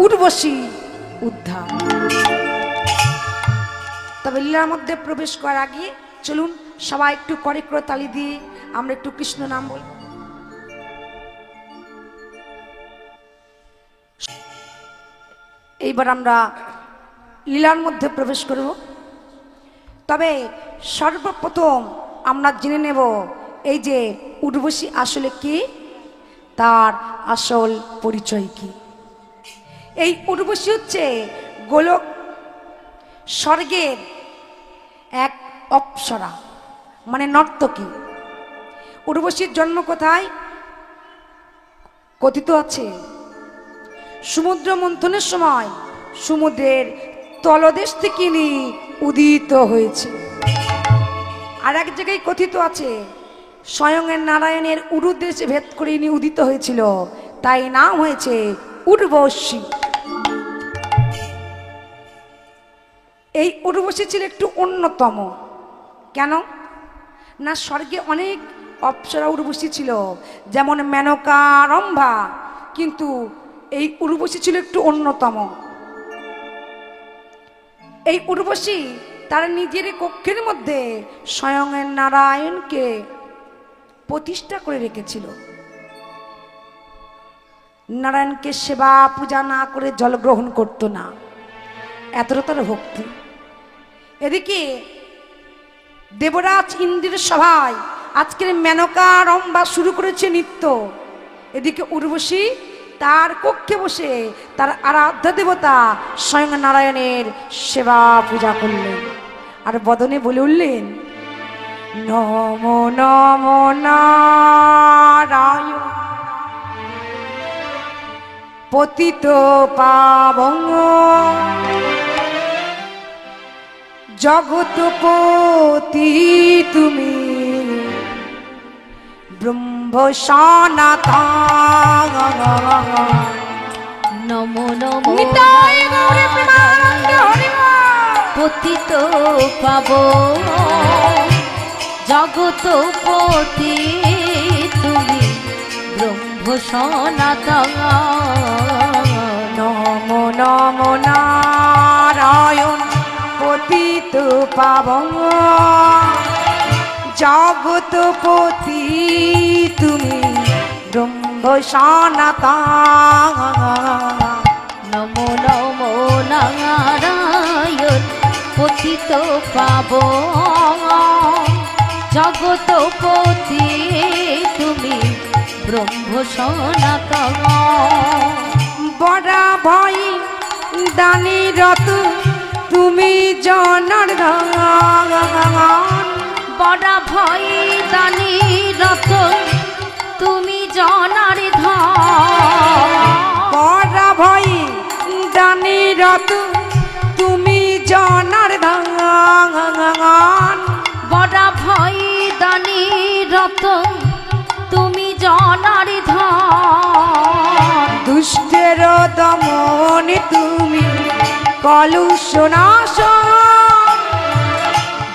উর্বশী উদ্ধার। তবে লীলার মধ্যে প্রবেশ করার আগে চলুন সবাই একটু করে করে তালি দিয়ে আমরা একটু কৃষ্ণ নাম বলব। এইবার আমরা লীলার মধ্যে প্রবেশ করব। তবে সর্বপ্রথম আমরা জেনে নেব এই যে উর্বশী আসলে কি, তার আসল পরিচয় কি। এই উর্বশী হচ্ছে গোলক স্বর্গের এক অপ্সরা, মানে নর্তকী। উর্বশীর জন্ম কোথায়? কথিত আছে সমুদ্র মন্থনের সময় সমুদ্রের তলদেশ থেকে ইনি উদিত হয়েছে। আর এক জায়গায় কথিত আছে স্বয়ং নারায়ণের উরুদেশে ভেদ করে ইনি উদিত হয়েছিল, তাই নাম হয়েছে উর্বশী। এই উর্বশী ছিল একটু অন্যতম। কেন না, স্বর্গে অনেক অপ্সরা উর্বশী ছিল, যেমন মেনকা, রম্ভা, কিন্তু এই উর্বশী ছিল একটু অন্যতম। এই উর্বশী তার নিজের কক্ষের মধ্যে স্বয়ং নারায়ণকে প্রতিষ্ঠা করে রেখেছিল। নারায়ণকে সেবা পূজা না করে জল গ্রহণ করত না, এতটা তার ভক্তি। এদিকে দেবরাজ ইন্দ্রের সভায় আজকের মেনকা, রম্ভা শুরু করেছে নৃত্য। এদিকে উর্বশী তার কক্ষে বসে তার আরাধ্য দেবতা স্বয়ং নারায়ণের সেবা পূজা করলেন, আর বদনে বলে উঠলেন নমো নমো নারায়ণ পতিত পাবন জগৎপতি তুমি ব্রহ্ম সনাতন। নমো নমো নিতাই গৌর প্রেমানন্দ হরি বল। পতিত পাবন জগৎপতি তুমি ব্রহ্ম সনাতন। নমো নমো নারায়ণ পতিত পাবন জগৎপতি তুমি ব্রহ্ম সনাতন। নমো নমো নারায়ণ পতিত পাবন জগৎপতি তুমি ব্রহ্ম সনাতন। বড়া ভাই দানি রত তুমি জনার্দন। বড় ভয় দানি রত তুমি জনার্দন। বড়া ভাই দানি রত তুমি জনার্দন। বড় ভয় দানি রত তুমি জনার্দন। দুষ্টের দমন তুমি কলুষ নাশন।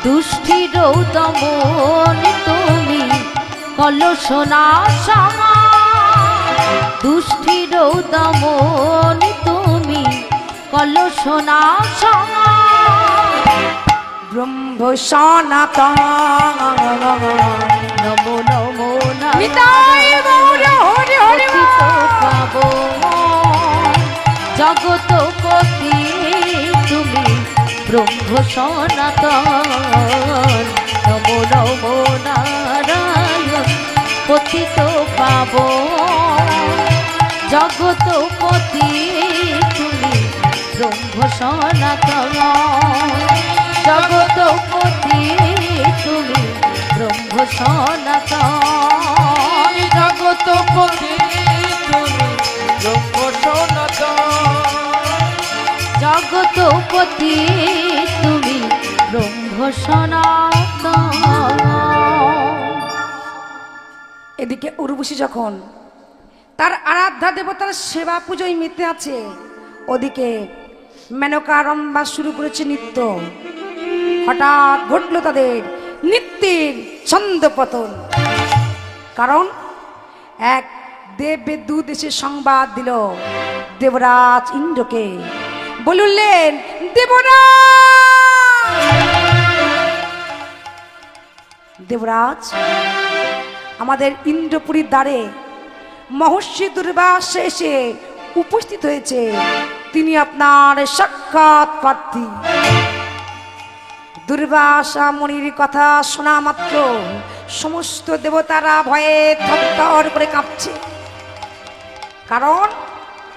দুষ্টির দমন তুমি কলুষ নাশন। দুষ্টির দমন তুমি কলুষ নাশন। ব্রহ্ম সনাতন। নমো নমো নিতাই গৌর হরি হরি পাবন জগৎপতি তুমি ব্রহ্ম সনাতন। নমো নমো নারায়ণ পতিত পাবন জগৎপতি তুমি ব্রহ্ম সনাতন। জগৎপতি তুমি ব্রহ্ম সনাতন। জগৎপতি তুমি ব্রহ্ম সনাতন। জগৎপতি তুমি ব্রহ্ম সনাতন। এদিকে উর্বশী যখন তার আরাধ্যা দেবতার সেবা পুজোয় মেতে আছে, ওদিকে মেনকা, রম্ভা শুরু করেছে নৃত্য। হঠাৎ ঘটল তাদের নৃত্যের ছন্দপতন। কারণ এক দেবদূত এসে সংবাদ দিল দেবরাজ ইন্দ্রকে, বললেন দেবরাজ, দেবরাজ আমাদের ইন্দ্রপুরীর দ্বারে মহর্ষি দুর্বাসা এসে উপস্থিত হয়েছে, তিনি আপনার সাক্ষাৎ প্রার্থী। দুর্বাসা মুনির কথা শোনা মাত্র সমস্ত দেবতারা ভয়ে থরথর করে কাঁপছে। কারণ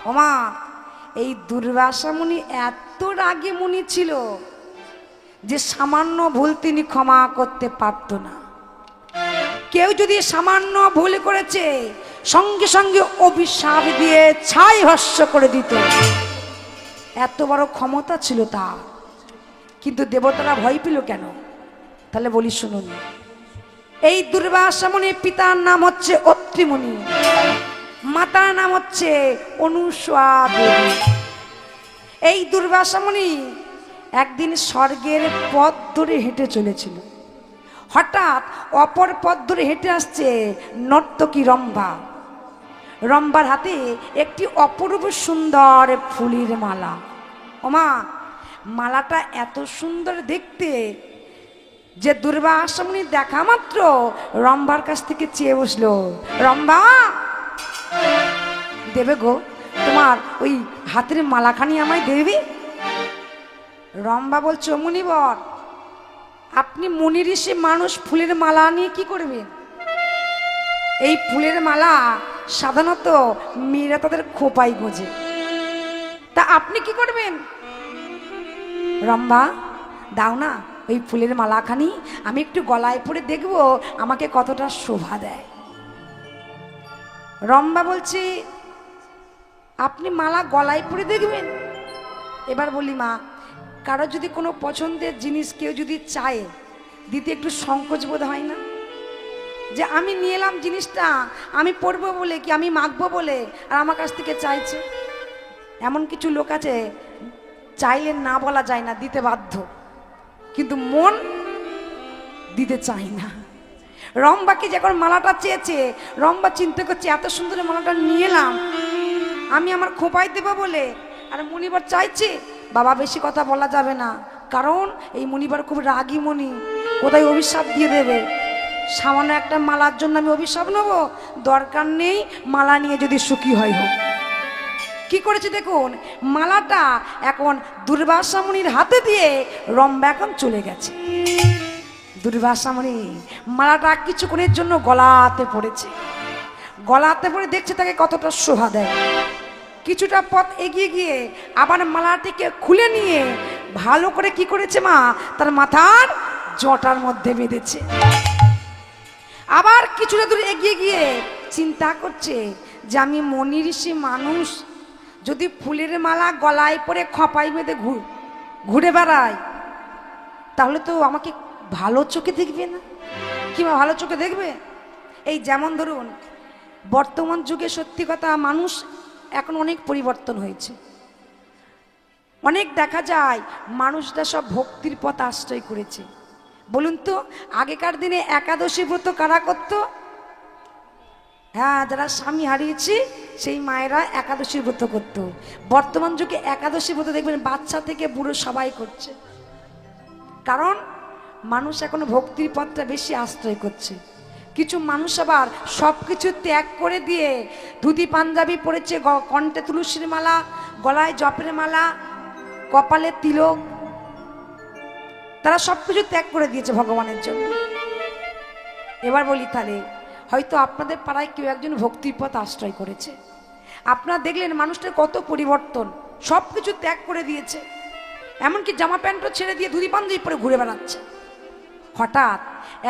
ওমা, এই দুর্বাসা মুনি এত রাগী মুনি ছিল যে সামান্য ভুল তিনি ক্ষমা করতে পারত না। কেউ যদি সামান্য ভুল করেছে সঙ্গে সঙ্গে অভিশাপ দিয়ে ছাই ভস্ম করে দিত, এত বড় ক্ষমতা ছিল তার। কিন্তু দেবতারা ভয় পেল কেন? তাহলে বলি শুনুন। এই দুর্বাসা মুনির পিতার নাম হচ্ছে অত্রি মুনি, মাতার নাম হচ্ছে অনুসূয়া দেবী। এই দুর্বাসা মুনি একদিন স্বর্গের পথ ধরে হেঁটে চলেছিল। হঠাৎ অপর পথ ধরে হেঁটে আসছে নর্তকী রম্ভা। রম্ভার হাতে একটি অপূর্ব সুন্দর ফুলের মালা। ওমা, মালাটা এত সুন্দর দেখতে যে দুর্বাসা মুনি দেখা মাত্র রম্ভার কাছ থেকে চেয়ে বসলো, রম্ভা দেবে গো, তোমার ওই হাতের মালাখানি আমায় দেবে? রম্ভা বলছে, মুনিবর, আপনি মুনি ঋষি মানুষ, ফুলের মালা নিয়ে কি করবেন? এই ফুলের মালা সাধারণত মেয়েরা তাদের খোপায় গোজে, তা আপনি কি করবেন? রম্ভা, দাও না ওই ফুলের মালাখানি, আমি একটু গলায় পরে দেখবো আমাকে কতটা শোভা দেয়। রম্ভা বলছে, আপনি মালা গলায় পরে দেখবেন? এবার বলি, মা, কারো যদি কোনো পছন্দের জিনিস কেউ যদি চায় দিতে একটু সংকোচ বোধ হয় না? যে আমি নিয়ে এলাম জিনিসটা, আমি পরবো বলে, কি আমি মাখবো বলে, আর আমার কাছ থেকে চাইছে। এমন কিছু লোক আছে চাইলে না বলা যায় না, দিতে বাধ্য, কিন্তু মন দিতে চায় না। রম্ভাকে যখন মালাটা চেয়েছে, রম্ভা চিন্তা করছে এত সুন্দর মালাটা নিয়ে এলাম আমি আমার খোপায় দেবো বলে, আর মুনিবার চাইছে। বাবা, বেশি কথা বলা যাবে না, কারণ এই মুনিবার খুব রাগী মুনি, কোথায় অভিশাপ দিয়ে দেবে। সামান্য একটা মালার জন্য আমি অভিশাপ নেব? দরকার নেই, মালা নিয়ে যদি সুখী হয় হোক। কি করেছে দেখুন, মালাটা এখন দুর্বাসা মুনির হাতে দিয়ে রম্ভা এখন চলে গেছে। দুর্বাসা মুনি মালাটা কিছুক্ষণের জন্য গলাতে পড়েছে। গলাতে পড়ে দেখছে তাকে কতটা শোভা দেয়। কিছুটা পথ এগিয়ে গিয়ে আবার মালাটিকে খুলে নিয়ে ভালো করে কি করেছে মা, তার মাথার জটার মধ্যে বেঁধেছে। আবার কিছুটা দূর এগিয়ে গিয়ে চিন্তা করছে যে আমি মুনি ঋষি মানুষ, যদি ফুলের মালা গলায় পরে খপাই বেঁধে ঘুরে বেড়াই, তাহলে তো আমাকে ভালো চোখে দেখবে না। কিংবা ভালো চোখে দেখবে? এই যেমন ধরুন, বর্তমান যুগে সত্যি কথা মানুষ এখন অনেক পরিবর্তন হয়েছে। অনেক দেখা যায় মানুষরা সব ভক্তির পথ আশ্রয় করেছে। বলুন তো, আগেকার দিনে একাদশী ব্রত কারা করত? হ্যাঁ, যারা স্বামী হারিয়েছে সেই মায়েরা একাদশী ব্রত করত। বর্তমান যুগে একাদশী ব্রত দেখবেন বাচ্চা থেকে বুড়ো সবাই করছে। কারণ মানুষ এখন ভক্তির পথটা বেশি আশ্রয় করছে। কিছু মানুষ আবার সব কিছু ত্যাগ করে দিয়ে ধুতি পাঞ্জাবি পরেছে, কণ্ঠে তুলসীর মালা, গলায় জপের মালা, কপালে তিলক, তারা সবকিছু ত্যাগ করে দিয়েছে ভগবানের জন্য। এবার বলি, তাহলে হয়তো আপনাদের পাড়ায় কেউ একজন ভক্তির পথ আশ্রয় করেছে। আপনারা দেখলেন মানুষটার কত পরিবর্তন, সবকিছু ত্যাগ করে দিয়েছে, এমনকি জামা প্যান্টও ছেড়ে দিয়ে ধুতি পাঞ্জাবি পরে ঘুরে বেড়াচ্ছে। হঠাৎ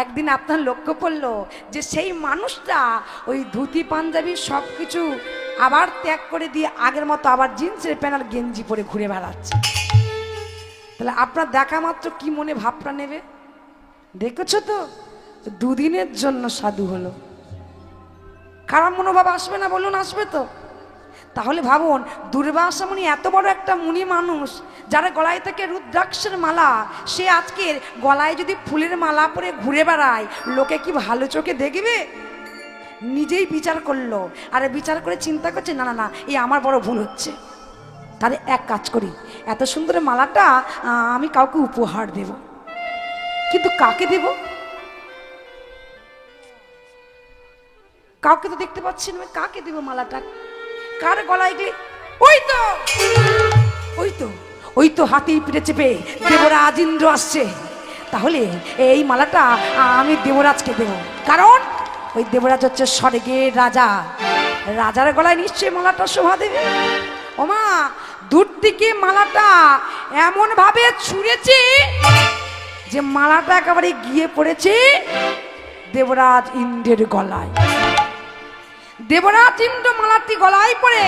একদিন আপনার লক্ষ্য পড়ল যে সেই মানুষটা ওই ধুতি পাঞ্জাবি সবকিছু আবার ত্যাগ করে দিয়ে আগের মতো আবার জিন্সের প্যান্ট আর গেঞ্জি পরে ঘুরে বেড়াচ্ছে। তাহলে আপনার দেখা মাত্র কি মনে ভাবটা নেবে? দেখেছো তো, দুদিনের জন্য সাধু হলো। খারাপ মনোভাব আসবে না? বলুন, আসবে তো। তাহলে ভাবুন, দুর্বাসা মুনি এত বড় একটা মুনি মানুষ, যারা গলায় থেকে রুদ্রাক্ষের মালা, সে আজকের গলায় যদি ফুলের মালা পরে ঘুরে বেড়ায়, লোকে কি ভালো চোখে দেখবে? নিজেই বিচার করলো, আর বিচার করে চিন্তা করছে না না না এই আমার বড় ভুল হচ্ছে। তাহলে এক কাজ করি, এত সুন্দর মালাটা আমি কাউকে উপহার দেব, কিন্তু কাকে দেব? কাউকে তো দেখতে পাচ্ছি না, কাকে দেব মালাটা? কার গলায় গিয়ে ওই তো ওই তো ওই তো হাতির পিঠে চেপে দেবরাজ ইন্দ্র আসছে। তাহলে এই মালাটা আমি দেবরাজকে দেব, কারণ ওই দেবরাজ হচ্ছে স্বর্গের রাজা, রাজার গলায় নিশ্চয়ই মালাটা শোভা দেবে। ওমা, দূর থেকে মালাটা এমন ভাবে ছুঁড়েছে যে মালাটা একেবারে গিয়ে পড়েছে দেবরাজ ইন্দ্রের গলায়। দেবরাজ ইন্দ্র মালাটি গলায় পড়ে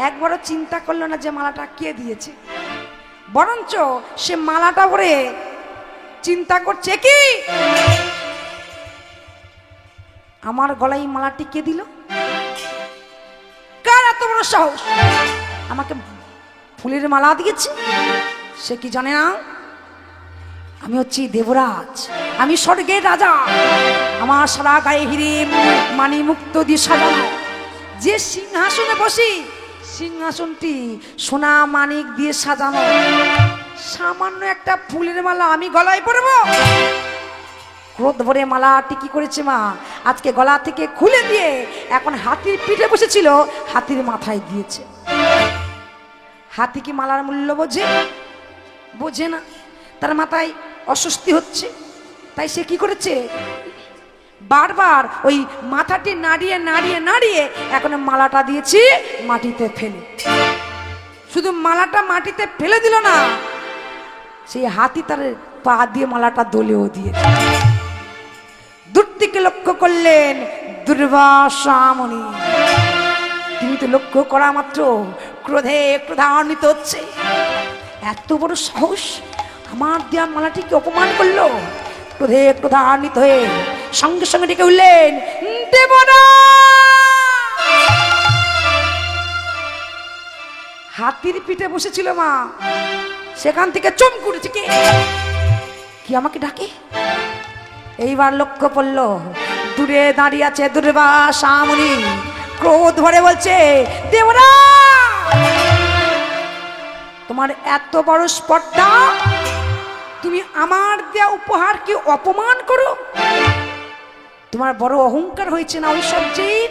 একবারও চিন্তা করলো না যে মালাটা কে দিয়েছে, বরঞ্চ সে মালাটা পরে চিন্তা করছে কি আমার গলায় মালাটি কে দিল? কার এত বড় সাহস আমাকে ফুলের মালা দিয়েছে? সে কি জানে না আমি হচ্ছি দেবরাজ, আমি স্বর্গের রাজা। আমার সারা গায়ে হিরে মানি মুক্ত দিয়ে সাজানো, যে সিংহাসনে বসি সিংহাসনটি সোনা মানিক দিয়ে সাজানো, সামান্য একটা ফুলের মালা আমি গলায় পরব? ক্রোধ ভরে মালাটি কি করেছে মা, আজকে গলা থেকে খুলে দিয়ে এখন হাতির পিঠে বসেছিল হাতির মাথায় দিয়েছে। হাতি কি মালার মূল্য বোঝে? বোঝে না, তার মাথায় অস্বস্তি হচ্ছে, তাই সে কি করেছে বারবার ওই মাথাটি নাড়িয়ে নাড়িয়ে নাড়িয়ে এখন মালাটা দিয়েছি মাটিতে ফেলে। শুধু মালাটা মাটিতে ফেলে দিল না, সেই হাতি তার পা দিয়ে মালাটা দোলেও দিয়েছে। দূর থেকে লক্ষ্য করলেন দুর্বাসা মুনি, তিনি তো লক্ষ্য করা মাত্র ক্রোধে ক্রোধান্বিত হচ্ছে। এত বড় সাহস, আমার দেয়া মালাটিকে অপমান করলো। ক্রোধে ক্রোধান্বিত হয়ে সঙ্গে সঙ্গে ডেকে উঠলেন দেবরাজ। হাতির পিঠে বসেছিল মা, সেখান থেকে চমকে উঠেছে কে, কি আমাকে ডাকে? এইবার লক্ষ্য পড়ল দূরে দাঁড়িয়ে আছে দুর্বাসা মুনি, ক্রোধ ভরে বলছে দেবরাজ তোমার এত বড় স্পর্ধা, তুমি আমার দেয়া উপহারকে অপমান করো? তোমার বড় অহংকার হয়েছে না ঐশ্বর্যের?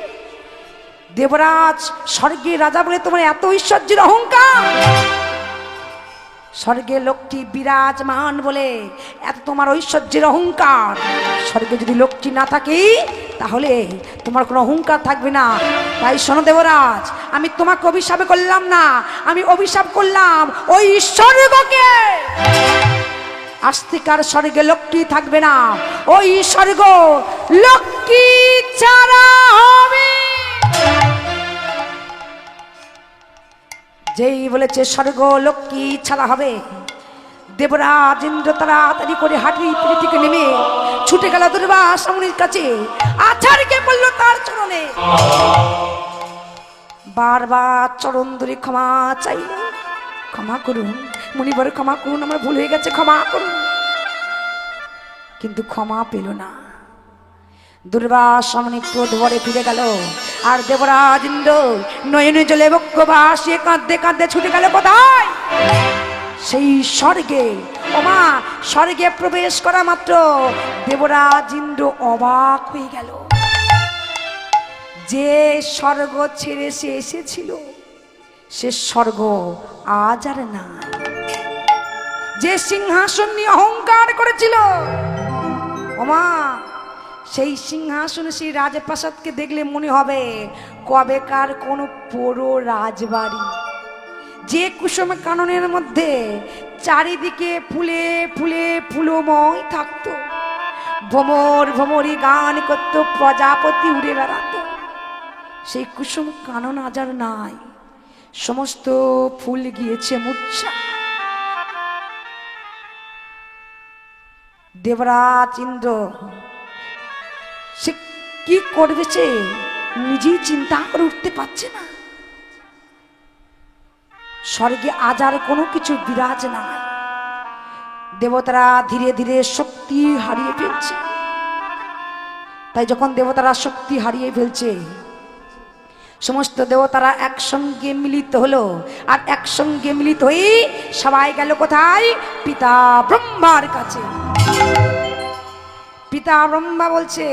দেবরাজ স্বর্গের রাজা বলে তোমার এত ঐশ্বর্যের অহংকার? স্বর্গে লোকটি বিরাজমান বলে এত তোমার ঐশ্বর্যের অহংকার? স্বর্গে যদি লোকটি না থাকে তাহলে তোমার কোনো অহংকার থাকবে না। তাই শোনো দেবরাজ, আমি তোমাকে অভিশাপ করলাম না, আমি অভিশাপ করলাম ওই স্বর্গকে। আজ থেকে আর স্বর্গে লক্ষ্মী থাকবে না, ওই স্বর্গ লক্ষ্মী ছাড়া হবে। যেই বলেছে স্বর্গ লক্ষ্মী ছাড়া হবে, দেবরাজ ইন্দ্র তাড়াতাড়ি করে হাঁটির পিঠে থেকে নেমে ছুটে গেল দুর্বাসা মুনির কাছে, আছাড়কে পড়ল তার চরণে, বারবার চরণ ধরে ক্ষমা চাইল। ক্ষমা করুন মুনিবর, ক্ষমা করুন, আমার ভুল হয়ে গেছে, ক্ষমা করুন। কিন্তু ক্ষমা পেল না। দুর্বাসা মুনি ক্রোধ ভরে ফিরে গেল, আর দেবরাজ ইন্দ্র নয়নে জলে বক্ষ ভাসিয়ে কাঁদতে কাঁদতে ছুটে গেল কোথায়? সেই স্বর্গে। ওমা, স্বর্গে প্রবেশ করা মাত্র দেবরাজ ইন্দ্র অবাক হয়ে গেল। যে স্বর্গ ছেড়ে সে এসেছিল সে স্বর্গ আজ আর নাই। যে সিংহাসন নিয়ে অহংকার করেছিল, ওমা সেই সিংহাসনে সেই রাজপ্রাসাদকে দেখলে মনে হবে কবেকার কোনো পুরো রাজবাড়ি। যে কুসুম কাননের মধ্যে চারিদিকে ফুলে ফুলে ফুলময় থাকতো, ভ্রমর ভ্রমরি গান করত, প্রজাপতি উড়ে বেড়াতো, সেই কুসুম কানন আজ আর নাই, সমস্ত ফুল গিয়েছে মূর্ছা। দেবরাজ ইন্দ্র সে কি করবে সে নিজেই চিন্তা করে উঠতে পারছে না। স্বর্গে আজ আর কোনো কিছু বিরাজ নাই, দেবতারা ধীরে ধীরে শক্তি হারিয়ে ফেলছে। তাই যখন দেবতারা শক্তি হারিয়ে ফেলছে, সমস্ত দেবতারা একসঙ্গে মিলিত হলো, আর একসঙ্গে মিলিত হয়ে সবাই গেল কোথায়? পিতা ব্রহ্মার কাছে। পিতা ব্রহ্মা বলছে,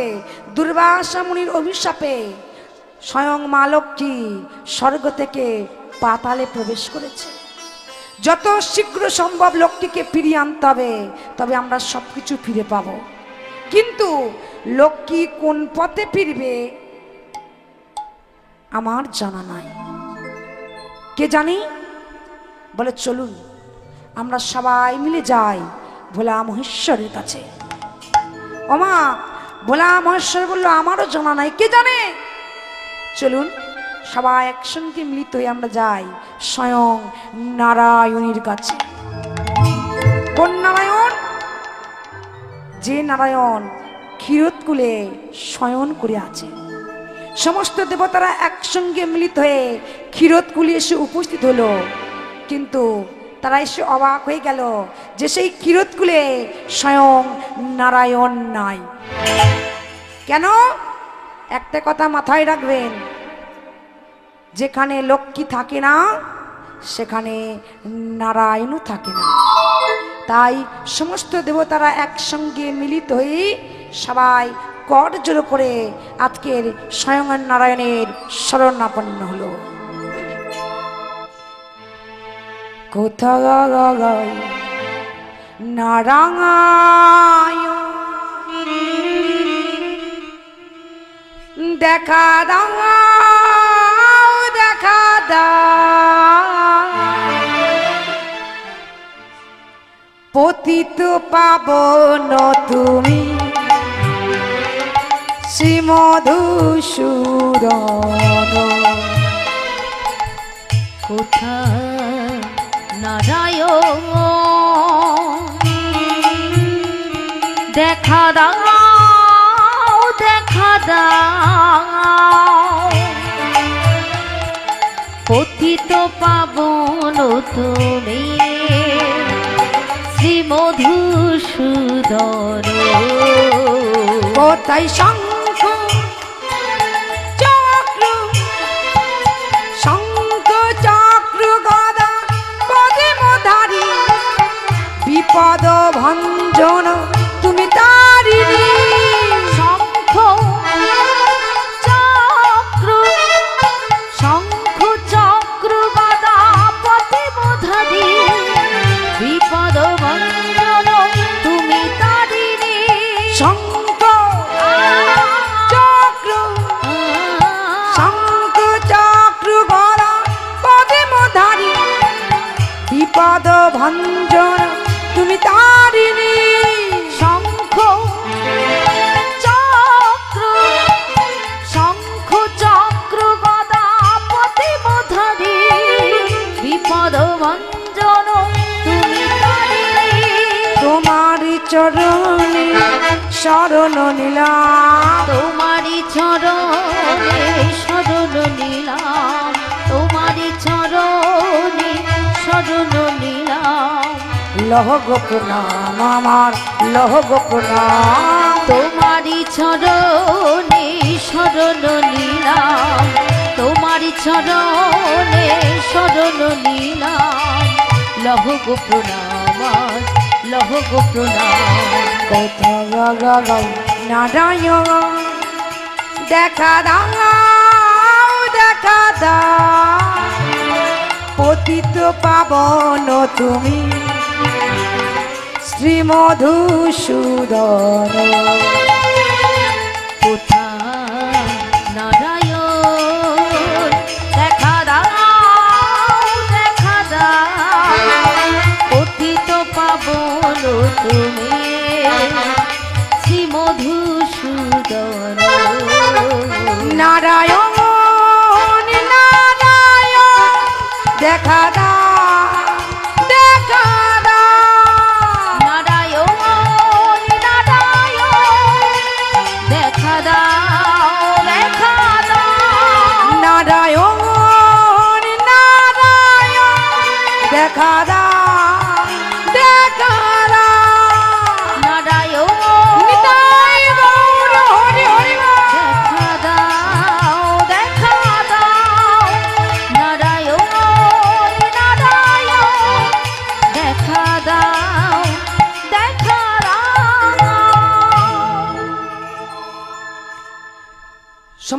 দুর্বাসা মুনির অভিশাপে স্বয়ং মা লক্ষ্মী স্বর্গ থেকে পাতালে প্রবেশ করেছে। যত শীঘ্র সম্ভব লক্ষ্মীকে ফিরিয়ে আনতে হবে, তবে আমরা সবকিছু ফিরে পাবো। কিন্তু লক্ষ্মী কোন পথে ফিরবে আমার জানা নাই। কে জানি? বলে চলুন আমরা সবাই মিলে যাই ভোলা মহেশ্বরের কাছে। ওমা, ভোলা মহেশ্বর বললো আমারও জানা নাই, কে জানে? চলুন সবাই একসঙ্গে মিলিত হয়ে আমরা যাই স্বয়ং নারায়ণীর কাছে। কোন নারায়ণ? যে নারায়ণ ক্ষীরোদকুলে শয়ন করে আছে। সমস্ত দেবতারা একসঙ্গে মিলিত হয়ে ক্ষীরোদকুলে এসে উপস্থিত হলো, কিন্তু তারা এসে অবাক হয়ে গেল যে সেই ক্ষীরোদকুলে স্বয়ং নারায়ণ নাই। কেন? একটা কথা মাথায় রাখবেন, যেখানে লক্ষ্মী থাকে না সেখানে নারায়ণও থাকে না। তাই সমস্ত দেবতারা একসঙ্গে মিলিত হয়ে সবাই কর জোড়ো করে আজকের স্বয়ং নারায়ণের শরণাপন্ন হলো। কোথায় নারায়ণ দেখা দাও, দেখা দাও, পতিত পাবন তুমি শ্রী মধুসূদন। কোথায় নারায়ণ দেখা দাও, দেখা দাও, পতিত পাবন তুমি শ্রী মধুসূদন। কোথায় শঙ্খ চক্র, শঙ্খ চক্র গদা পদ্মধারী, বিপদ ভঞ্জন তুমি তারিণী। শঙ্খ চক্র, শঙ্খ চক্র গদা পদ্মধারী, বিপদ ভঞ্জন তুমি তারিণী। শঙ্খ চক্র, শঙ্খ চক্র গদা পদ্মধারী, বিপদ ভঞ্জন তুমি তারিণী। শঙ্খ চক্র, শঙ্খ চক্র গদা পদ্মধারী, বিপদ ভঞ্জন তুমি তারিণী। তোমার চরণে শরণ নিলাম, তোমারি চরণে শরণ নিলাম, তোমারি চরণে শরণ নিলাম। লহ গো প্রণাম আমার, লহ গো প্রণাম। তোমারি চরণে শরণ নিলাম, তোমারি চরণে শরণ নিলাম। লহ গো প্রণাম, লহ গো প্রণাম। কোথায় নারায়ণ দেখা দাও, দেখা দাও, পতিত পাবন তুমি শ্রী মধুসূদন। কোথায় নারায়ণ দেখা দাও, দেখা দাও, পতিত পাবন তুমি শ্রী মধুসূদন। নারায়ণ নারায়ণ দেখা দাও, দেখা দাও, নারায়ণ নারায়ণ দেখা দাও, দেখা দাও, নারায়ণ নারায়ণ দেখা দাও, দেখা দাও। নারায়ণ নিতাই গৌর হরি হরি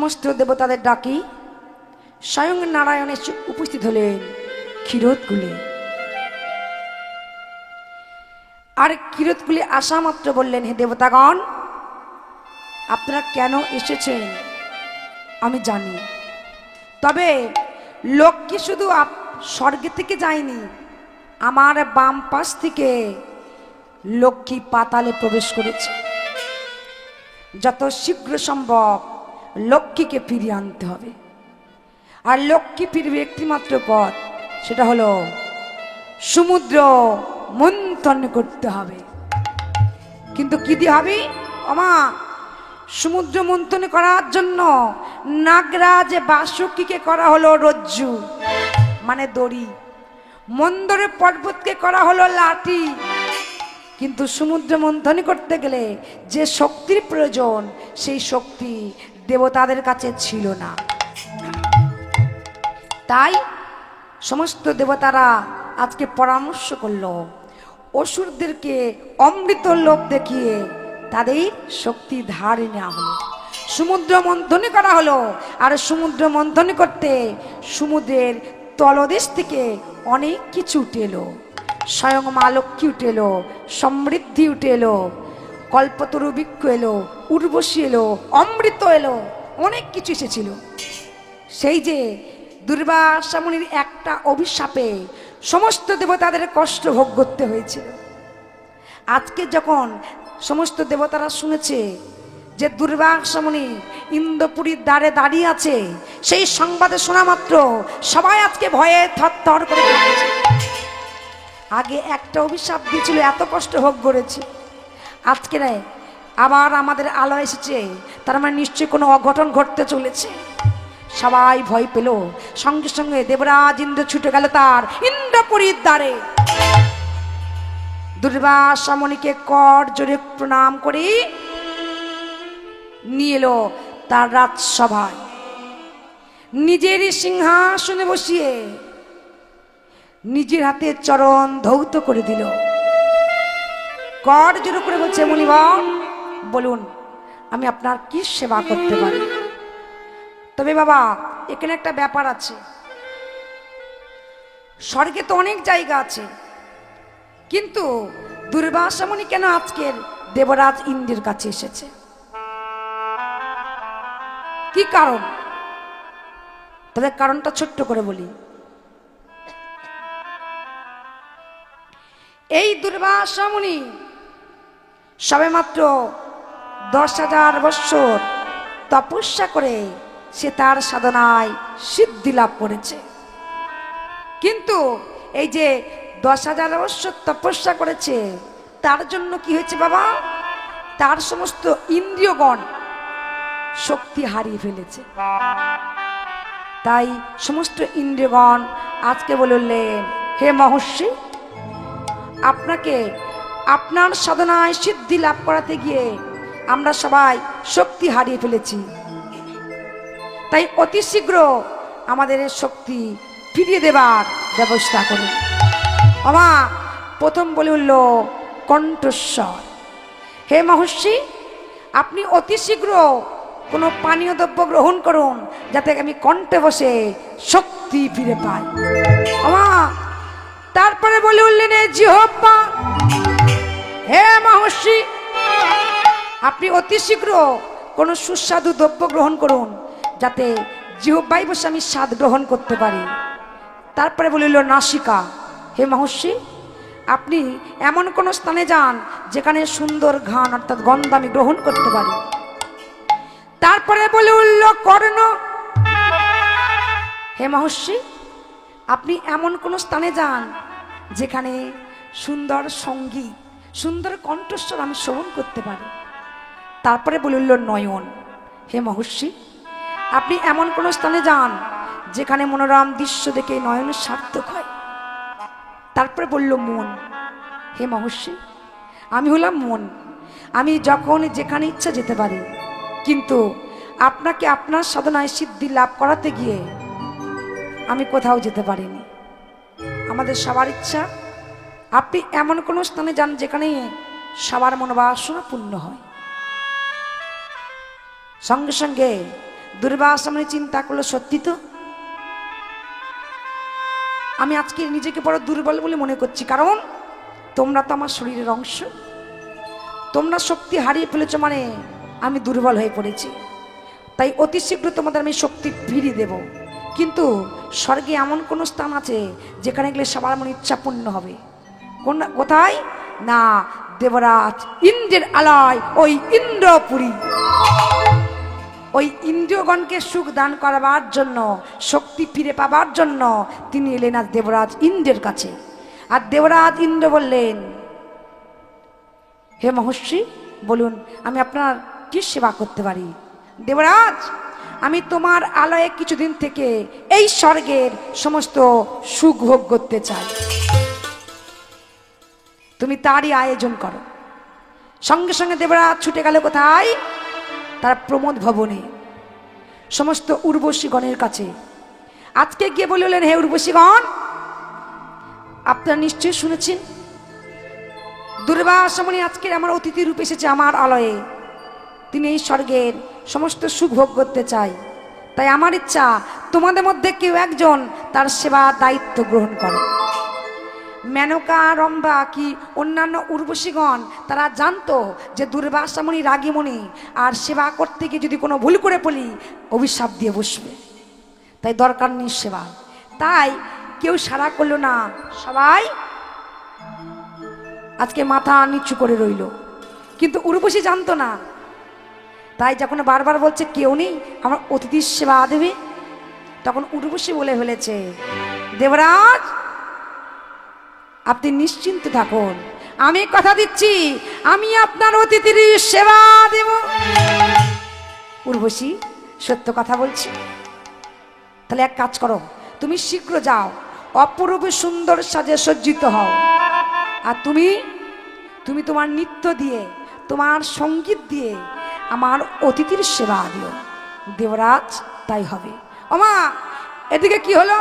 সমস্ত দেবতাদের ডাকি স্বয়ং নারায়ণ এসে উপস্থিত হলেন ক্ষীরোদকুলে। আর ক্ষীরোদকুলে আসা মাত্র বললেন, হে দেবতাগণ, আপনারা কেন এসেছেন আমি জানি, তবে লক্ষ্মী শুধু স্বর্গে থেকে যায়নি, আমার বাম পাশ থেকে লক্ষ্মী পাতালে প্রবেশ করেছে। যত শীঘ্র সম্ভব লক্ষ্মীকে ফিরিয়ে আনতে হবে। আর লক্ষ্মী ফিরবে একটিমাত্র পথ, সেটা হলো সমুদ্র মন্থন করতে হবে। কিন্তু কি দিয়ে হবে ওমা? সমুদ্র মন্থন করার জন্য নাগরাজ বাসুকীকে করা হলো রজ্জু মানে দড়ি, মন্দরে পর্বতকে করা হলো লাঠি। কিন্তু সমুদ্র মন্থন করতে গেলে যে শক্তির প্রয়োজন, সেই শক্তি দেবতাদের কাছে ছিল না। তাই সমস্ত দেবতারা আজকে পরামর্শ করলো, অসুরদেরকে অমৃত লোভ দেখিয়ে তাদের শক্তি ধারে নেওয়া হলো, সমুদ্র মন্থনী করা হলো। আর সমুদ্র মন্থনী করতে সমুদ্রের তলদেশ থেকে অনেক কিছু উঠে এলো। স্বয়ং মা লক্ষ্মী উঠে এলো, সমৃদ্ধি উঠে এলো, কল্পতরু বৃক্ষ এলো, উর্বশী এলো, অমৃত এলো, অনেক কিছু এসেছিল। সেই যে দুর্বাসা মুনির একটা অভিশাপে সমস্ত দেবতাদের কষ্ট ভোগ করতে হয়েছিল। আজকে যখন সমস্ত দেবতারা শুনেছে যে দুর্বাসা মুনি ইন্দ্রপুরীর দ্বারে দাঁড়িয়ে আছে, সেই সংবাদে শোনা মাত্র সবাই আজকে ভয়ে থরথর করে কাঁপছে। আগে একটা অভিশাপ দিয়েছিল, এত কষ্ট ভোগ করেছে, আজকে নয় আবার আমাদের আলো এসেছে, তার মানে নিশ্চয়ই কোনো অঘটন ঘটতে চলেছে। সবাই ভয় পেল। সঙ্গে সঙ্গে দেবরাজ ইন্দ্র ছুটে গেল তার ইন্দ্রপুরীর দ্বারে। দুর্বাসা মুনিকে কর জোরে প্রণাম করে নিয়ে এলো তার রাজসভায়, নিজেরই সিংহাসনে বসিয়ে নিজের হাতে চরণ ধৌত করে দিল। কর জোরে করে বলছে, মুনিবর বলুন আমি আপনার কি সেবা করতে পারি? তবে বাবা এখানে একটা ব্যাপার আছে, স্বর্গে তো অনেক জায়গা আছে, কিন্তু দুর্বাসা মুনি কেন আজকের দেবরাজ ইন্দ্রের কাছে এসেছে? কি কারণ? তবে কারণটা ছোট্ট করে বলি। এই দুর্বাসা মুনি সবে মাত্র 10,000 বৎসর তপস্যা করে সে তার সাধনায় সিদ্ধি লাভ করেছে। কিন্তু এই যে 10,000 বৎসর তপস্যা করেছে, তার জন্য কি হয়েছে বাবা? তার সমস্ত ইন্দ্রিয়গণ শক্তি হারিয়ে ফেলেছে। তাই সমস্ত ইন্দ্রিয়গণ আজকে বললেন, হে মহর্ষি, আপনাকে আপনার সাধনায় সিদ্ধি লাভ করাতে গিয়ে আমরা সবাই শক্তি হারিয়ে ফেলেছি। তাই অতি শীঘ্র আমাদের শক্তি ফিরিয়ে দেবার ব্যবস্থা করুন। আমা প্রথম বলে উঠল কণ্ঠস্বর, হে মহর্ষি, আপনি অতি শীঘ্র কোনো পানীয় দ্রব্য গ্রহণ করুন, যাতে আমি কণ্ঠে বসে শক্তি ফিরে পাই। আমা তারপরে বলে উঠলেন, জিহ্বা, হে মহর্ষি, আপনি অতি শীঘ্র কোনো সুস্বাদু দ্রব্য গ্রহণ করুন, যাতে জিহ্বায় বসে আমি স্বাদ গ্রহণ করতে পারি। তারপরে বলিল নাসিকা, হে মহর্ষি, আপনি এমন কোনো স্থানে যান যেখানে সুন্দর ঘ্রাণ অর্থাৎ গন্ধ আমি গ্রহণ করতে পারি। তারপরে বলে উঠল কর্ণ, হে মহর্ষি, আপনি এমন কোনো স্থানে যান যেখানে সুন্দর সঙ্গীত, সুন্দর কণ্ঠস্বর আমি শ্রবণ করতে পারি। তারপরে বলে উঠল নয়ন, হে মহর্ষি, আপনি এমন কোনো স্থানে যান যেখানে মনোরম দৃশ্য দেখে নয়ন সার্থক হয়। তারপরে বলল মন, হে মহর্ষি, আমি হলাম মন, আমি যখন যেখানে ইচ্ছা যেতে পারি, কিন্তু আপনাকে আপনার সাধনায় সিদ্ধি লাভ করাতে গিয়ে আমি কোথাও যেতে পারিনি। আমাদের সবার ইচ্ছা আপনি এমন কোনো স্থানে যান যেখানে সবার মনোবাসনা পূর্ণ হয়। সঙ্গে সঙ্গে দুর্বাসা মুনি চিন্তা করলো, সত্যি তো আমি আজকে নিজেকে বড় দুর্বল বলে মনে করছি, কারণ তোমরা তো আমার শরীরের অংশ, তোমরা শক্তি হারিয়ে ফেলেছো, মানে আমি দুর্বল হয়ে পড়েছি। তাই অতি শীঘ্র তোমাদের আমি শক্তি ফিরিয়ে দেব। কিন্তু স্বর্গে এমন কোন স্থান আছে যেখানে গেলে সবার মনে ইচ্ছা পূর্ণ হবে? কোথায় না, দেবরাজ ইন্দ্রের আলয়, ওই ইন্দ্রপুরী। ওই ইন্দ্রিয়গণকে সুখ দান করাবার জন্য, শক্তি ফিরে পাবার জন্য তিনি এলেন আজ দেবরাজ ইন্দ্রের কাছে। আর দেবরাজ ইন্দ্র বললেন, হে মহর্ষি, বলুন আমি আপনার কি সেবা করতে পারি? দেবরাজ, আমি তোমার আলয়ে কিছুদিন থেকে এই স্বর্গের সমস্ত সুখ ভোগ করতে চাই, তুমি তারই আয়োজন করো। সঙ্গে সঙ্গে দেবরাজ ছুটে গেল কোথায়? তার প্রমোদ ভবনে, সমস্ত উর্বশীগণের কাছে। আজকে গিয়ে বললেন, হে উর্বশীগণ, আপনারা নিশ্চয়ই শুনেছেন দুর্বাসা মুনি আজকে আমার অতিথি রূপে এসেছে আমার আলয়ে। তিনি এই স্বর্গের সমস্ত সুখ ভোগ করতে চাই। তাই আমার ইচ্ছা তোমাদের মধ্যে কেউ একজন তার সেবা দায়িত্ব গ্রহণ করে। মেনকা, রম্ভা কি অন্যান্য উর্বশীগণ তারা জানতো যে দুর্বাসা মুনি রাগী মুনি, আর সেবা করতে গিয়ে যদি কোনো ভুল করে বলি অভিশাপ দিয়ে বসবে, তাই দরকার নেই সেবা। তাই কেউ সাড়া করলো না, সবাই আজকে মাথা নিচু করে রইল। কিন্তু উর্বশী জানতো না, তাই যখন বারবার বলছে কেউ নেই আমার অতিথির সেবা দেবে, তখন উর্বশী বলে ফেলেছে, দেবরাজ আপনি নিশ্চিন্ত থাকুন, আমি কথা দিচ্ছি আমি আপনার অতিথির সেবা দেব। উর্বশী, সত্য কথা বলছি। তাহলে এক কাজ করো, তুমি শীঘ্র যাও, অপরূপ সুন্দর সাজে সজ্জিত হও, আর তুমি তোমার নৃত্য দিয়ে, তোমার সঙ্গীত দিয়ে আমার অতিথির সেবা দিও। দেবরাজ তাই হবে। ওমা, এদিকে কি হলো?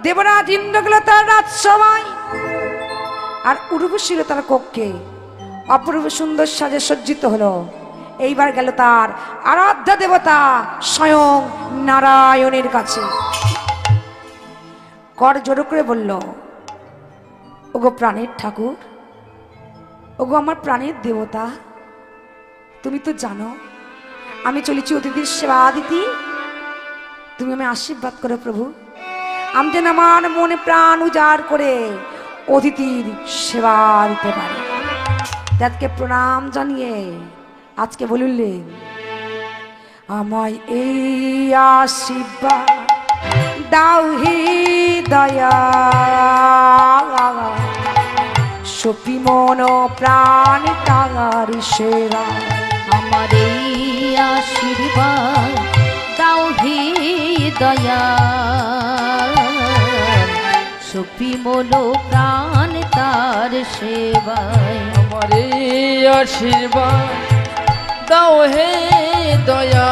দেবরাজ ইন্দ্র গেল তার রাজসভায়, আর উর্বশী তার কক্ষে অপূর্ব সুন্দর সাজে সজ্জিত হলো। এইবার গেল তার আরাধ্য দেবতা স্বয়ং নারায়ণের কাছে। কর জোড়ো করে বলল, ওগো প্রাণের ঠাকুর, ওগো আমার প্রাণের দেবতা, তুমি তো জানো আমি চলেছি অতিথির সেবা দিতে, তুমি আমি আশীর্বাদ করো প্রভু, আমি যেন আমার মনে প্রাণ উজাড় করে অতিথির সেবা দিতে পারি। তাকে প্রণাম জানিয়ে আজকে বললেন, আমায় এই আশীর্বাদ দাও হে দয়া, সপি মন প্রাণ তার সেবা। আমার এই আশীর্বাদ দাও হে দয়া, সপি মন প্রাণ তার সেবায়। আমার এই আশীর্বাদ দাও হে দয়া,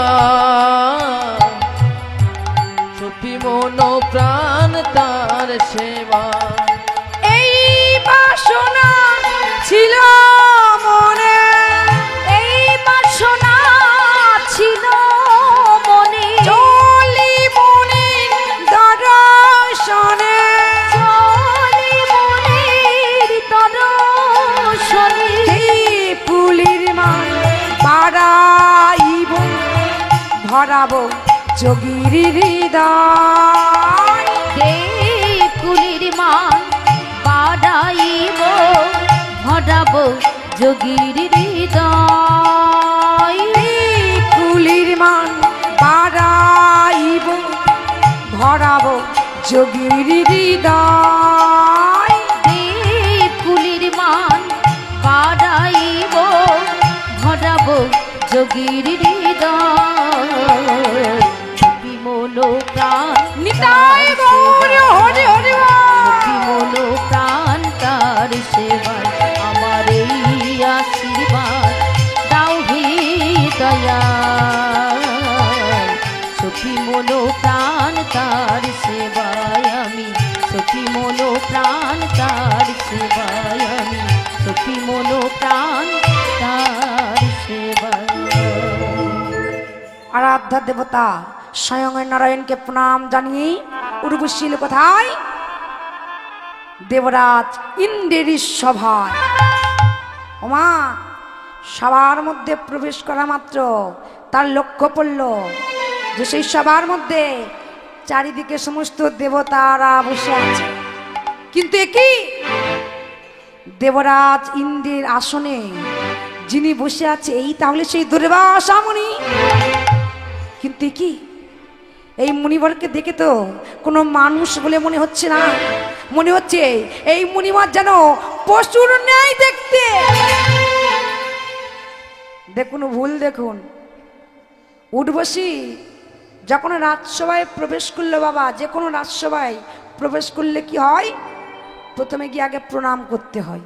সপি মন প্রাণ তার সেবা। এই বাসনা ছিল মনে, এই বাসনা ছিল মনে, চলি মনে দর্শনে, চলি মনের দর্শনে, পুলির মান বাড়াইব, ভরাবো যোগীর হৃদয়। কুলির মান বাড়াইব, ভরাবো যোগীর হৃদয়। কুলির মান বাড়াইব, ভরাবো যোগীর হৃদয়। কুলির মান বাড়াইব, ভরাবো যোগীর হৃদয়। বিমল প্রাণ নিতাই গৌর হরি হরি বিমল প্রাণ তার সেবায়। আমার এই আশীর্বাদ দাও হে দয়া, সখী মন প্রাণ তার সেবায় আমি, সখী মন প্রাণ তার সেবায় আমি, সখী মন প্রাণ তার সেবায়। দেবতা স্বয়ং নারায়ণকে প্রণাম জানিয়ে উর্বশী কোথায়? দেবরাজ ইন্দ্রের সভায়। ওমা, সবার মধ্যে প্রবেশ করা মাত্র তার লক্ষ্য পড়ল যে সেই সবার মধ্যে চারিদিকে সমস্ত দেবতারা বসে আছে, কিন্তু একই দেবরাজ ইন্দ্রের আসনে যিনি বসে আছে এই তাহলে সেই দুর্বাসা মুনি। কিন্তু কি এই মুনিবরকে দেখে তো কোনো মানুষ বলে মনে হচ্ছে না, মনে হচ্ছে এই মুনিবর যেন পশুর ন্যায় দেখতে। দেখুন ভুল, দেখুন উর্বশী যখন রাজসভায় প্রবেশ করলো, বাবা যে কোনো রাজসভায় প্রবেশ করলে কি হয়? প্রথমে গিয়ে আগে প্রণাম করতে হয়।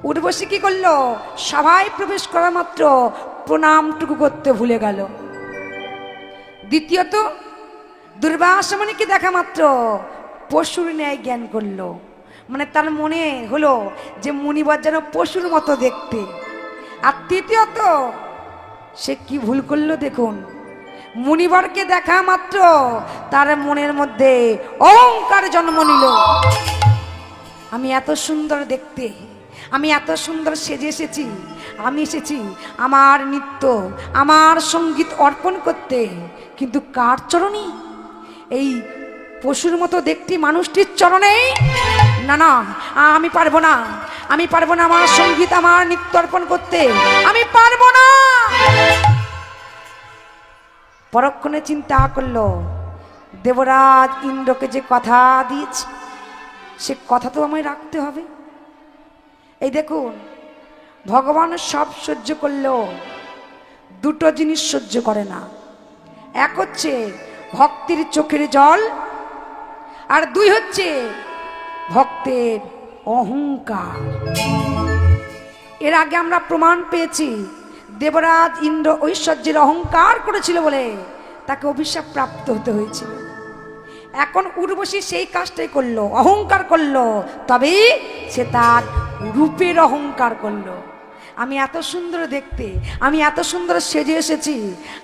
উর্বশী কি করলো? সভায় প্রবেশ করা মাত্র প্রণামটুকু করতে ভুলে গেল। দ্বিতীয়ত দুর্বাসা মুনিকে দেখা মাত্র পশুর ন্যায় জ্ঞান করলো, মানে তার মনে হলো যে মুনিবর যেন পশুর মতো দেখতে। আর তৃতীয়ত সে কি ভুল করলো দেখুন, মুনিবরকে দেখা মাত্র তার মনের মধ্যে অহংকার জন্ম নিল। আমি এত সুন্দর দেখতে, আমি এত সুন্দর সেজে এসেছি, আমি এসেছি আমার নৃত্য আমার সঙ্গীত অর্পণ করতে, কিন্তু কার চরণে? এই পশুর মতো দেখতে মানুষটির চরণে? না না, আমি পারবো না, আমি পারবো না আমার সঙ্গীত আমার নৃত্য অর্পণ করতে, আমি পারবো না। পরক্ষণে চিন্তা করলো, দেবরাজ ইন্দ্রকে যে কথা দিয়েছে সে কথা তো আমায় রাখতে হবে। এই দেখুন, ভগবান সব সহ্য করলেও দুটো জিনিস সহ্য করে না। এক হচ্ছে ভক্তির চোখের জল, আর দুই হচ্ছে ভক্তের অহংকার। এর আগে আমরা প্রমাণ পেয়েছি দেবরাজ ইন্দ্র ঐশ্বর্যের অহংকার করেছিল বলে তাকে অভিশাপ প্রাপ্ত হতে হয়েছিল। এখন উর্বশী সেই কাজটাই করলো, অহংকার করলো, তবে সে তার রূপের অহংকার করলো। আমি এত সুন্দর দেখতে, আমি এত সুন্দর সেজে এসেছি,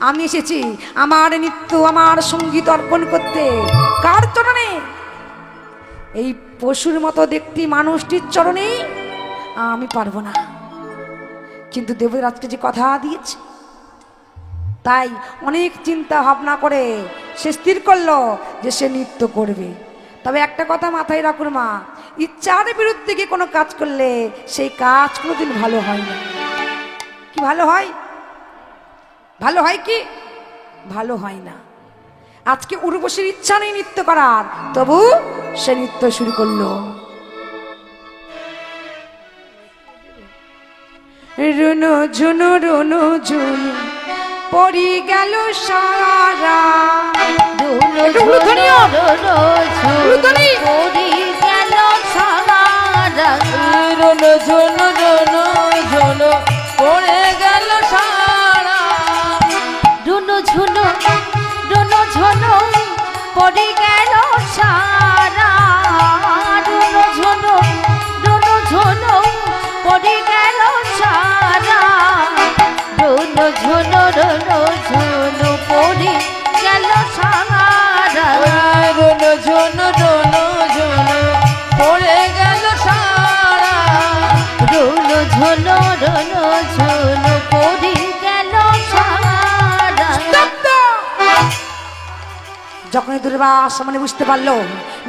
আমি এসেছি আমার নৃত্য আমার সঙ্গীত অর্পণ করতে। কার চরণে? এই পশুর মতো দেখতে মানুষটির চরণে। আমি পারবো না। কিন্তু দেবরাজকে যে কথা দিয়েছে, তাই অনেক চিন্তা ভাবনা করে সে স্থির করলো যে সে নৃত্য করবে। তবে একটা কথা মাথায় রাখুন মা, ইচ্ছার বিরুদ্ধে গিয়ে কোনো কাজ করলে সেই কাজ কোনোদিন ভালো হয় না। কি ভালো হয়? ভালো হয় কি? ভালো হয় না। আজকে উর্বশীর ইচ্ছা নেই নৃত্য করার, তবু সে নৃত্য শুরু করলো। রুনু ঝুনু রুনু ঝুনু পড়ি গেল সারা। রুনু ঝুনু রুনু ঝুনু পড়ে গেল সারা। রুনু ঝুনু রুনু ঝুনু পড়ে গেল সারা। রুনু ঝুনু রুনু ঝুনু পড়ে গেল সারা। রুনু ঝুনু রুনু ঝুনু পড়ে গেল সারা। রুনু ঝুনু রুনু ঝুনু পড়ে গেল সারা। রুনু ঝুনু রুনু ঝুনু পড়ে গেল সারা। যখনই দুর্বাসা মানে বুঝতে পারলো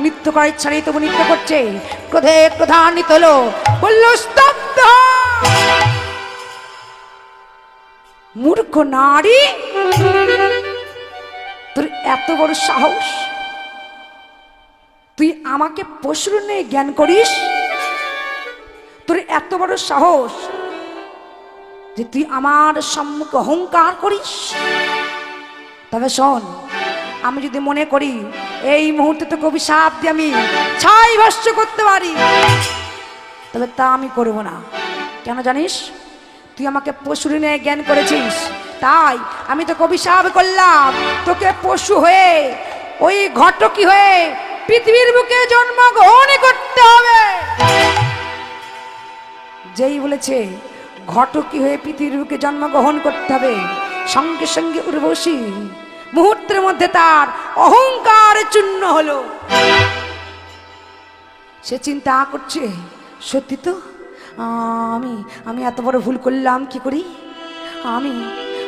নৃত্য করার ইচ্ছা নেই, তবু নৃত্য করছে, ক্রোধে ক্রোধান্বিত হলো, বললো স্তব্ধ। মূর্খ নারী, তোর এত বড় সাহস, তুই আমাকে পশুর নিয়ে জ্ঞান করিস? তোর এত বড় সাহস যে তুই আমার সম্মুখে অহংকার করিস? তবে শোন, আমি যদি মনে করি এই মুহূর্তে তোকে অভিশাপ দিয়ে আমি ছাই ভস্ম করতে পারি, তবে তা আমি করব না। কেন জানিস? তুই আমাকে পশুর নিয়ে জ্ঞান করেছিস, তাই আমি তোকে অভিশাপ করলাম, তোকে পশু হয়ে ওই ঘটকি হয়ে পৃথিবীর বুকে জন্মগ্রহণ করতে হবে। যেই বলেছে ঘটকি হয়ে পৃথিবীর বুকে জন্মগ্রহণ করতে হবে, সঙ্গে সঙ্গে উর্বশী মুহূর্তের মধ্যে তার অহংকার চূর্ণ হলো। সে চিন্তা করছে, সত্যি তো আমি আমি এত বড় ভুল করলাম, কি করি? আমি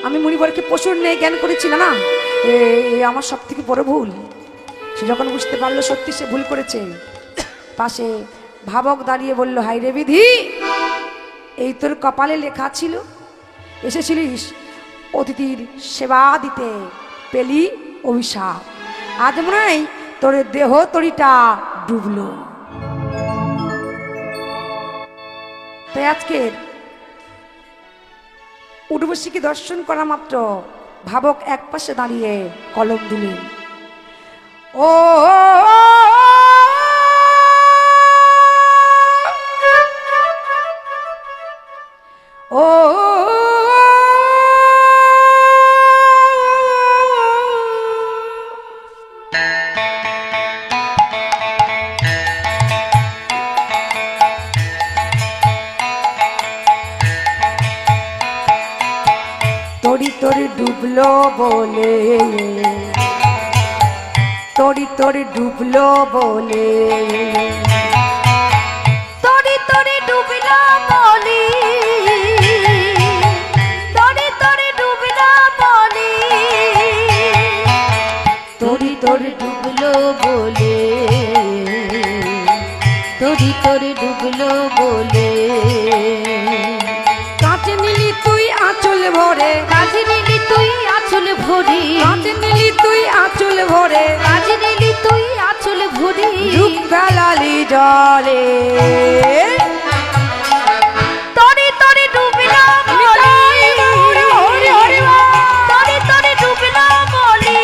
আমি মুনিবরকে পশুর নেই জ্ঞান করেছি না, এ আমার সব থেকে বড় ভুল। সে যখন বুঝতে পারলো সত্যি সে ভুল করেছে, পাশে ভাবক দাঁড়িয়ে বলল, হাই রে বিধি, এই তোর কপালে লেখা ছিল, এসেছিলিস অতিথির সেবা দিতে, পেলি অভিশাপ। আজ মনে হয় তোর দেহ তরিটা ডুবলো। তাই আজকের উর্বশীকে দর্শন করা মাত্র ভাবক এক পাশে দাঁড়িয়ে কলম দিলেন, ও ও তরি তরি ডুবলো বলে, তরি তরি ডুবলো বলে, তরি তরি ডুবলো বলি, তরি তরি ডুবলো বলি, তরি তরি ডুবলো বলে, তরি তরি ডুবলো বলে। কাঁচে নিলি তুই আঁচল ভরে, কাজে নিলি তুই আঁচল ভরি, কাঁচে নিলি তুই আঁচল ভরে, কাজে নিলি তুই আঁচল ভরি, ডুব ফেলালি জলে। তরি তরি ডুবলো বলি, তরি তরি ডুবলো বলি,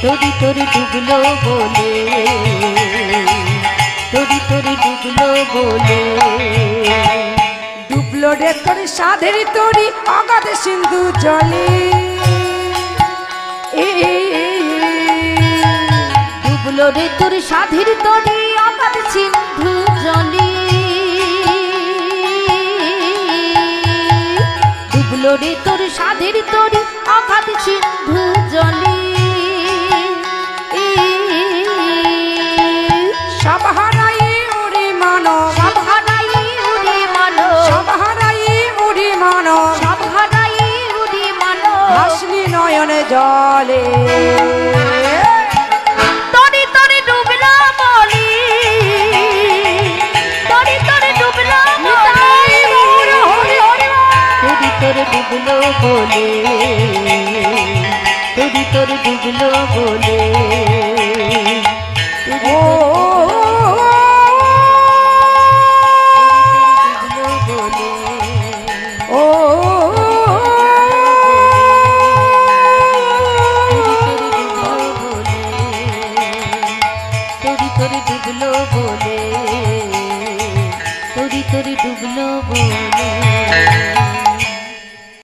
তরি তরি ডুবলো বলে, তরি তরি ডুবলো বলে। ডুবলো রে তোর সাধের তরি অগাধ সিন্ধু জলে, ডুবলো রে তোর সাধের তরি অগাধ সিন্ধু জলে, ডুবলো রে তোর সাধের তরি অগাধ সিন্ধু জলে। সব হারাই উড়ি মানব, সব হারাই উড়ে মানো, সব হারাই উড়ি মানব, সব হারাই উড়ে মানো, ভাসলি নয়নে জলে। তরি তরি ডুবলো বলি, তরি তরি ডুবলো বলি, তরি তরি ডুবলো বলে, তরি তরি ডুবলো বলে। ও ও তরি তরি ডুবলো